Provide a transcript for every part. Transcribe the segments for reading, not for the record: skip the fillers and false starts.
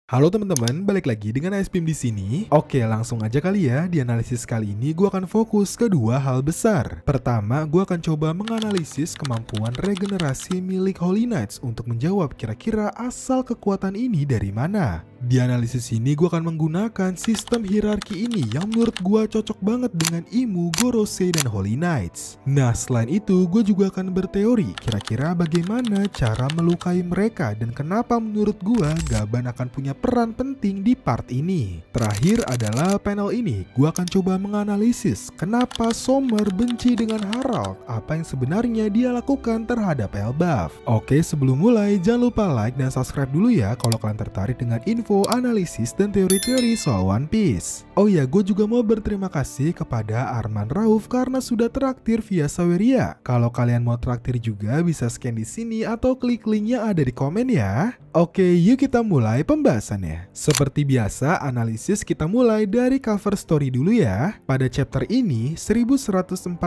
Halo teman-teman, balik lagi dengan ASBIM di sini. Oke, langsung aja kali ya. Di analisis kali ini gue akan fokus ke dua hal besar. Pertama, gue akan coba menganalisis kemampuan regenerasi milik Holy Knights untuk menjawab kira-kira asal kekuatan ini dari mana. Di analisis ini gue akan menggunakan sistem hierarki ini yang menurut gue cocok banget dengan Imu, Gorosei, dan Holy Knights. Nah, selain itu gue juga akan berteori kira-kira bagaimana cara melukai mereka dan kenapa menurut gue Gaban akan punya peran penting di part ini. Terakhir adalah panel ini, gue akan coba menganalisis kenapa Sommer benci dengan Harald, apa yang sebenarnya dia lakukan terhadap Elbaf. Oke, sebelum mulai jangan lupa like dan subscribe dulu ya kalau kalian tertarik dengan info, analisis, dan teori-teori soal One Piece. Oh ya, gue juga mau berterima kasih kepada Arman Rauf karena sudah traktir via Saweria. Kalau kalian mau traktir juga bisa scan di sini atau klik link yang ada di komen ya. Oke, yuk kita mulai pembahasannya. Seperti biasa, analisis kita mulai dari cover story dulu ya. Pada chapter ini, 1146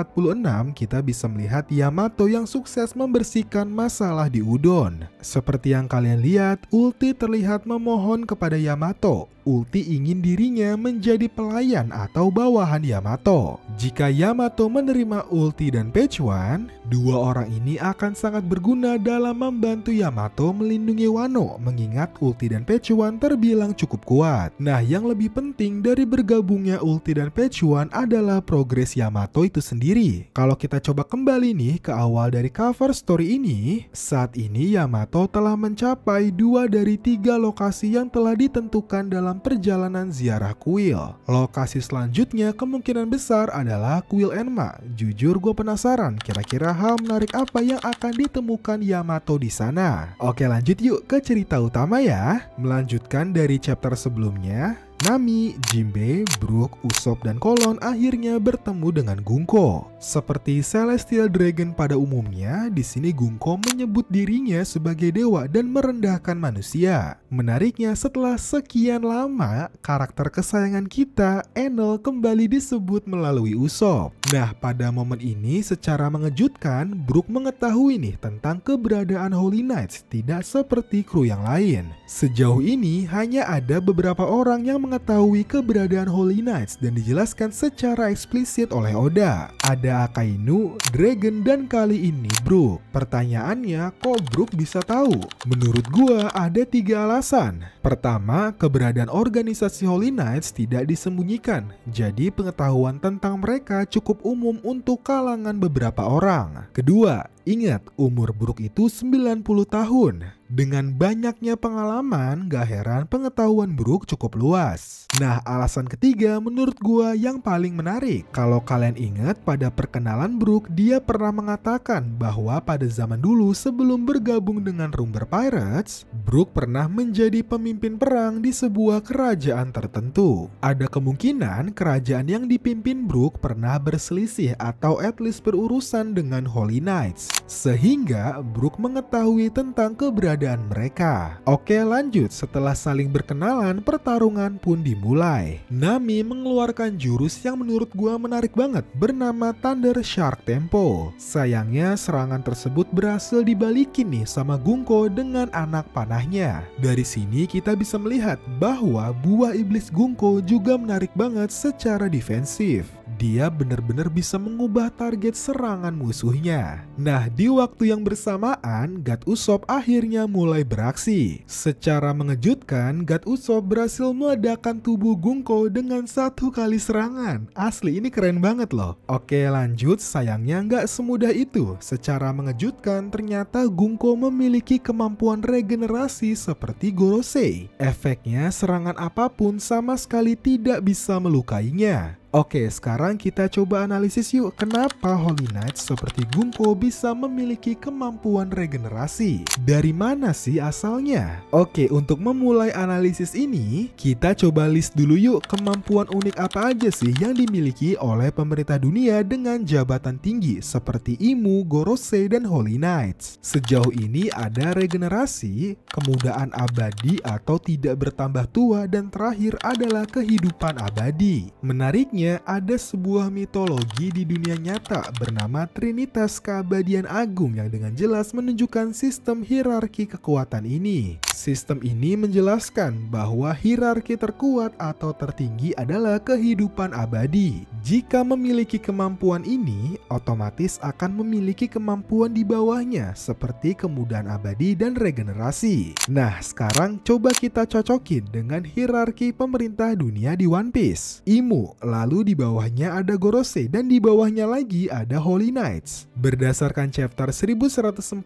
kita bisa melihat Yamato yang sukses membersihkan masalah di Udon. Seperti yang kalian lihat, Ulti terlihat memohon kepada Yamato. Ulti ingin dirinya menjadi pelayan atau bawahan Yamato. Jika Yamato menerima Ulti dan Page One, dua orang ini akan sangat berguna dalam membantu Yamato melindungi Wano, mengingat Ulti dan Page One terbilang cukup kuat. Nah, yang lebih penting dari bergabungnya Ulti dan Page One adalah progres Yamato itu sendiri. Kalau kita coba kembali nih ke awal dari cover story ini, saat ini Yamato telah mencapai 2 dari 3 lokasi yang telah ditentukan dalam perjalanan ziarah kuil. Lokasi selanjutnya kemungkinan besar adalah kuil Enma. Jujur gue penasaran kira-kira hal menarik apa yang akan ditemukan Yamato di sana. Oke, lanjut yuk ke cerita utama ya. Melanjutkan dari chapter sebelumnya, Nami, Jinbe, Brook, Usopp, dan Kolon akhirnya bertemu dengan Gunko. Seperti Celestial Dragon pada umumnya, di sini Gunko menyebut dirinya sebagai dewa dan merendahkan manusia. Menariknya, setelah sekian lama, karakter kesayangan kita, Enel, kembali disebut melalui Usopp. Nah, pada momen ini secara mengejutkan, Brook mengetahui nih tentang keberadaan Holy Knights, tidak seperti kru yang lain. Sejauh ini hanya ada beberapa orang yang mengetahui keberadaan Holy Knights dan dijelaskan secara eksplisit oleh Oda. Ada Akainu, Dragon, dan kali ini Brook. Pertanyaannya, kok Brook bisa tahu? Menurut gua ada 3 alasan. Pertama, keberadaan organisasi Holy Knights tidak disembunyikan, jadi pengetahuan tentang mereka cukup umum untuk kalangan beberapa orang. Kedua, ingat umur Brook itu 90 tahun. Dengan banyaknya pengalaman, gak heran pengetahuan Brook cukup luas. Nah, alasan ketiga menurut gua yang paling menarik. Kalau kalian ingat pada perkenalan Brook, dia pernah mengatakan bahwa pada zaman dulu sebelum bergabung dengan Rumber Pirates, Brook pernah menjadi pemimpin perang di sebuah kerajaan tertentu. Ada kemungkinan kerajaan yang dipimpin Brook pernah berselisih atau at least berurusan dengan Holy Knights, sehingga Brook mengetahui tentang keberadaan mereka. Oke, lanjut. Setelah saling berkenalan, pertarungan pun dimulai. Nami mengeluarkan jurus yang menurut gua menarik banget, bernama Thunder Shark Tempo. Sayangnya serangan tersebut berhasil dibalikin nih sama Gunko dengan anak panahnya. Dari sini kita bisa melihat bahwa buah iblis Gunko juga menarik banget secara defensif. Dia benar-benar bisa mengubah target serangan musuhnya. Nah, di waktu yang bersamaan, God Usopp akhirnya mulai beraksi. Secara mengejutkan, God Usopp berhasil meledakkan tubuh Gunko dengan 1 kali serangan. Asli, ini keren banget loh. Oke, lanjut. Sayangnya nggak semudah itu. Secara mengejutkan, ternyata Gunko memiliki kemampuan regenerasi seperti Gorosei. Efeknya, serangan apapun sama sekali tidak bisa melukainya. Oke, sekarang kita coba analisis yuk kenapa Holy Knights seperti Gunko bisa memiliki kemampuan regenerasi. Dari mana sih asalnya? Oke, untuk memulai analisis ini, kita coba list dulu yuk kemampuan unik apa aja sih yang dimiliki oleh pemerintah dunia dengan jabatan tinggi seperti Imu, Gorosei, dan Holy Knights. Sejauh ini ada regenerasi, kemudaan abadi atau tidak bertambah tua, dan terakhir adalah kehidupan abadi. Menariknya, Buktinya ada sebuah mitologi di dunia nyata bernama Trinitas Keabadian Agung yang dengan jelas menunjukkan sistem hierarki kekuatan ini. Sistem ini menjelaskan bahwa hierarki terkuat atau tertinggi adalah kehidupan abadi. Jika memiliki kemampuan ini, otomatis akan memiliki kemampuan di bawahnya seperti kemudahan abadi dan regenerasi. Nah, sekarang coba kita cocokin dengan hierarki pemerintah dunia di One Piece. Imu, lalu di bawahnya ada Gorosei dan di bawahnya lagi ada Holy Knights. Berdasarkan chapter 1146,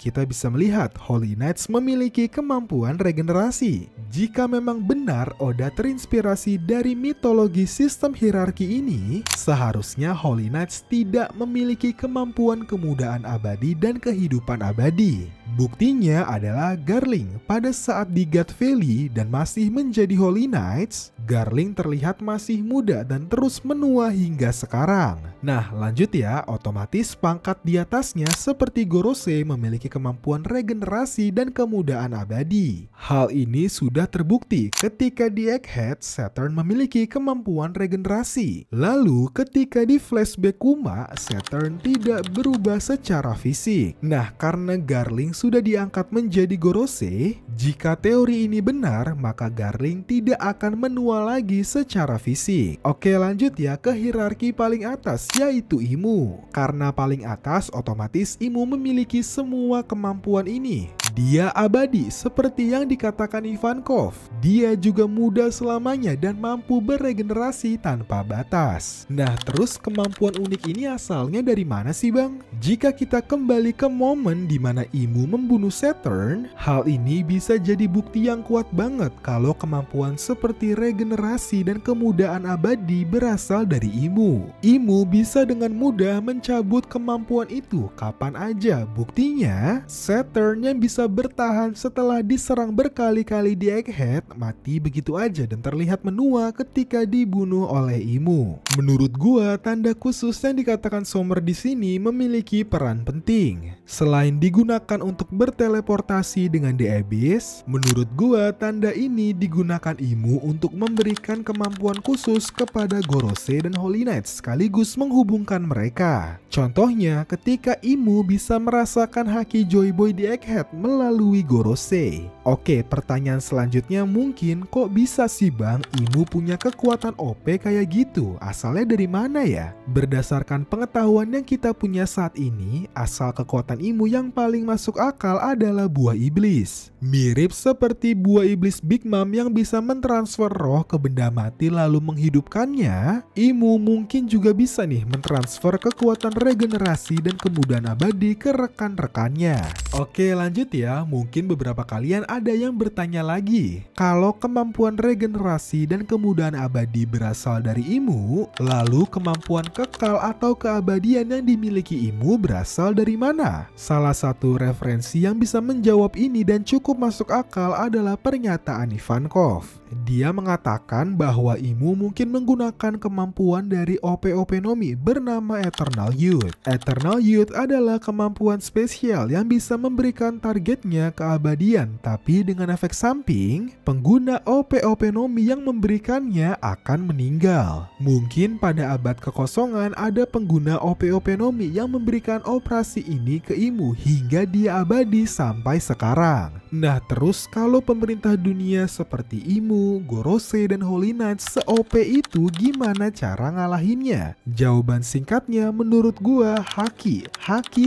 kita bisa melihat Holy Knights memiliki kemampuan regenerasi. Jika memang benar Oda terinspirasi dari mitologi sistem hierarki ini, seharusnya Holy Knights tidak memiliki kemampuan kemudahan abadi dan kehidupan abadi. Buktinya adalah Garling pada saat di God Valley dan masih menjadi Holy Knights, Garling terlihat masih muda dan terus menua hingga sekarang. Nah, lanjut ya, otomatis pangkat di atasnya seperti Gorosei memiliki kemampuan regenerasi dan kemudahan abadi. Hal ini sudah terbukti ketika di Egghead, Saturn memiliki kemampuan regenerasi. Lalu ketika di flashback Kuma, Saturn tidak berubah secara fisik. Nah, karena Garling sudah diangkat menjadi Gorosei, jika teori ini benar, maka Garling tidak akan menua lagi secara fisik. Oke, lanjut ya ke hierarki paling atas, yaitu Imu. Karena paling atas, otomatis Imu memiliki semua kemampuan ini. Dia abadi seperti yang dikatakan Ivankov. Dia juga muda selamanya dan mampu beregenerasi tanpa batas. Nah, terus kemampuan unik ini asalnya dari mana sih, Bang? Jika kita kembali ke momen di mana Imu membunuh Saturn, hal ini bisa jadi bukti yang kuat banget kalau kemampuan seperti regenerasi dan kemudahan abadi berasal dari Imu. Imu bisa dengan mudah mencabut kemampuan itu kapan aja. Buktinya, Saturn yang bisa bertahan setelah diserang berkali-kali di Egghead mati begitu aja dan terlihat menua ketika dibunuh oleh Imu. Menurut gua, tanda khusus yang dikatakan Sommer di sini memiliki peran penting. Selain digunakan untuk berteleportasi dengan The Abyss, menurut gua tanda ini digunakan Imu untuk memberikan kemampuan khusus kepada Gorosei dan Holy Knights sekaligus menghubungkan mereka. Contohnya, ketika Imu bisa merasakan haki Joy Boy di Egghead melalui Gorosei. Oke, pertanyaan selanjutnya mungkin kok bisa sih Bang Imu punya kekuatan OP kayak gitu? Asalnya dari mana ya? Berdasarkan pengetahuan yang kita punya saat ini, asal kekuatan Imu yang paling masuk akal adalah buah iblis. Mirip seperti buah iblis Big Mom yang bisa mentransfer roh ke benda mati lalu menghidupkannya, Imu mungkin juga bisa nih mentransfer kekuatan regenerasi dan kemudahan abadi ke rekan-rekannya. Oke, lanjut ya. Mungkin beberapa kalian ada yang bertanya lagi, kalau kemampuan regenerasi dan kemudahan abadi berasal dari Imu, lalu kemampuan kekal atau keabadian yang dimiliki Imu berasal dari mana? Salah satu referensi yang bisa menjawab ini dan cukup masuk akal adalah pernyataan Ivankov. Dia mengatakan bahwa Imu mungkin menggunakan kemampuan dari OP-OP Nomi bernama Eternal Youth. Eternal Youth adalah kemampuan spesial yang bisa memberikan targetnya keabadian, tapi dengan efek samping, pengguna OP-OP Nomi yang memberikannya akan meninggal. Mungkin pada abad kekosongan ada pengguna OP-OP Nomi yang memberikan operasi ini ke Imu hingga dia abadi sampai sekarang. Nah, terus kalau pemerintah dunia seperti Imu, Gorosei, dan Holy Knights se-OP itu gimana cara ngalahinnya? Jawaban singkatnya menurut gua haki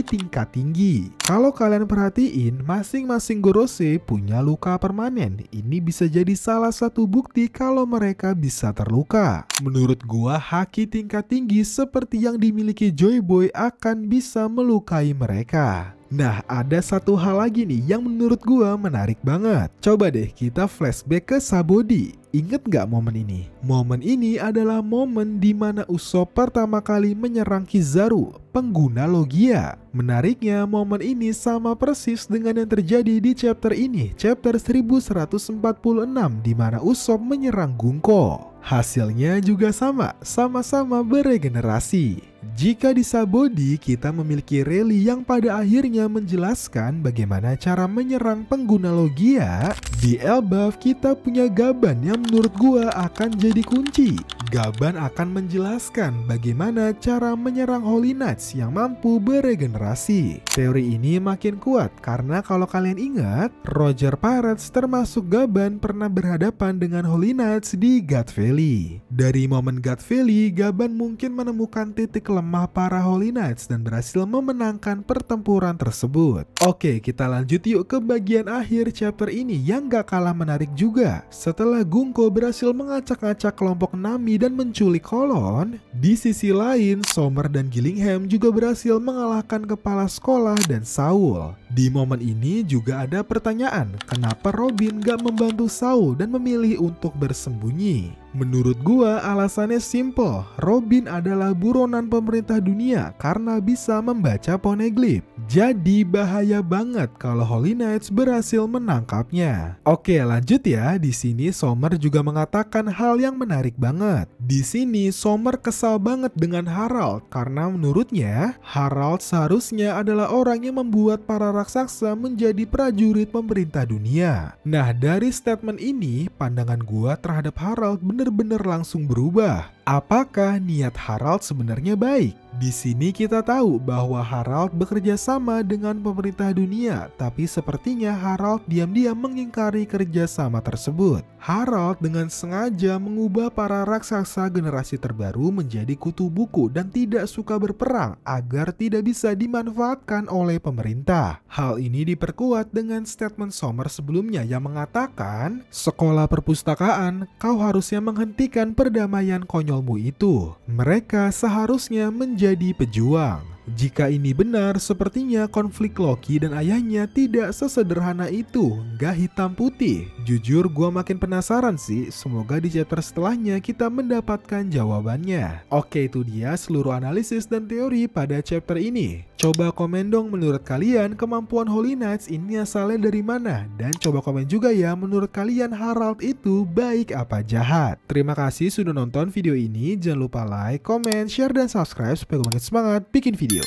tingkat tinggi. Kalau kalian perhatiin, masing-masing Gorosei punya luka permanen. Ini bisa jadi salah satu bukti kalau mereka bisa terluka. Menurut gua haki tingkat tinggi seperti yang dimiliki Joy Boy akan bisa melukai mereka. Nah, ada satu hal lagi nih yang menurut gua menarik banget. Coba deh kita flashback ke Sabodi. Ingat gak momen ini? Momen ini adalah momen di mana Usopp pertama kali menyerang Kizaru, pengguna Logia. Menariknya, momen ini sama persis dengan yang terjadi di chapter ini, chapter 1146, di mana Usopp menyerang Gunko. Hasilnya juga sama-sama beregenerasi. Jika di Sabodi kita memiliki rally yang pada akhirnya menjelaskan bagaimana cara menyerang pengguna Logia, di Elbaf kita punya Gaban yang menurut gua akan jadi kunci. Gaban akan menjelaskan bagaimana cara menyerang Holy Knights yang mampu beregenerasi. Teori ini makin kuat karena kalau kalian ingat, Roger Pirates termasuk Gaban pernah berhadapan dengan Holy Knights di God Valley. Dari momen God Valley, Gaban mungkin menemukan titik lemah para Holy Knights dan berhasil memenangkan pertempuran tersebut. Oke, kita lanjut yuk ke bagian akhir chapter ini yang gak kalah menarik juga. Setelah Gunko berhasil mengacak-acak kelompok Nami dan menculik Holon, di sisi lain Sommer dan Gillingham juga berhasil mengalahkan kepala sekolah dan Saul. Di momen ini juga ada pertanyaan, kenapa Robin gak membantu Saul dan memilih untuk bersembunyi? Menurut gua alasannya simple, Robin adalah buronan pemerintah dunia karena bisa membaca poneglyph. Jadi bahaya banget kalau Holy Knights berhasil menangkapnya. Oke, lanjut ya. Di sini Sommer juga mengatakan hal yang menarik banget. Di sini Sommer kesal banget dengan Harald karena menurutnya Harald seharusnya adalah orang yang membuat para raksasa menjadi prajurit pemerintah dunia. Nah, dari statement ini pandangan gua terhadap Harald bener-bener langsung berubah. Apakah niat Harald sebenarnya baik? Di sini kita tahu bahwa Harald bekerja sama dengan pemerintah dunia, tapi sepertinya Harald diam-diam mengingkari kerjasama tersebut. Harald dengan sengaja mengubah para raksasa generasi terbaru menjadi kutu buku dan tidak suka berperang agar tidak bisa dimanfaatkan oleh pemerintah. Hal ini diperkuat dengan statement Sommer sebelumnya yang mengatakan, sekolah perpustakaan, kau harusnya menghentikan perdamaian konyolmu itu. Mereka seharusnya menjadi pejuang. Jika ini benar, sepertinya konflik Loki dan ayahnya tidak sesederhana itu, gak hitam putih. Jujur gua makin penasaran sih, semoga di chapter setelahnya kita mendapatkan jawabannya. Oke, itu dia seluruh analisis dan teori pada chapter ini. Coba komen dong menurut kalian kemampuan Holy Knights ini asalnya dari mana? Dan coba komen juga ya menurut kalian Harald itu baik apa jahat. Terima kasih sudah nonton video ini, jangan lupa like, comment, share, dan subscribe supaya gue makin semangat bikin video.